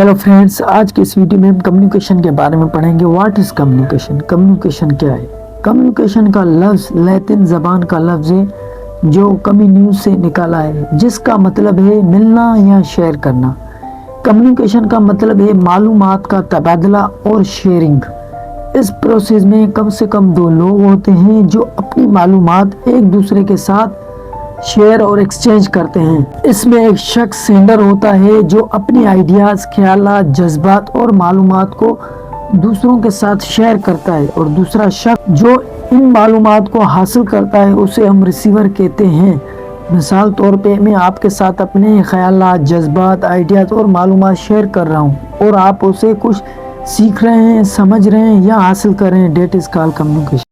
Hello friends, آج کی اس video میں ہم کمیونیکیشن کے بارے میں پڑھیں گے۔ What is communication? کمیونیکیشن کیا ہے؟ کمیونیکیشن کا لفظ لیٹن زبان کا لفظ ہے جو کمیونیو سے نکالا ہے، جس کا مطلب ہے ملنا یا شیئر کرنا۔ کمیونیکیشن کا مطلب ہے معلومات کا تبادلہ اور شیئرنگ۔ اس پروسیس میں کم سے کم دو لوگ ہوتے ہیں جو اپنی معلومات ایک دوسرے کے ساتھ شیئر اور ایکسچینج کرتے ہیں۔ اس میں ایک شخص سینڈر ہوتا ہے جو اپنی آئیڈیاز، خیالات، جذبات اور معلومات کو دوسروں کے ساتھ شیئر کرتا ہے، اور دوسرا شخص جو ان معلومات کو حاصل کرتا ہے اسے ہم ریسیور کہتے ہیں۔ مثال طور پہ میں آپ کے ساتھ اپنے خیالات، جذبات، آئیڈیاز اور معلومات شیئر کر رہا ہوں، اور آپ اسے کچھ سیکھ رہے ہیں، سمجھ رہے ہیں یا حاصل کر رہے ہیں۔ That is call communication.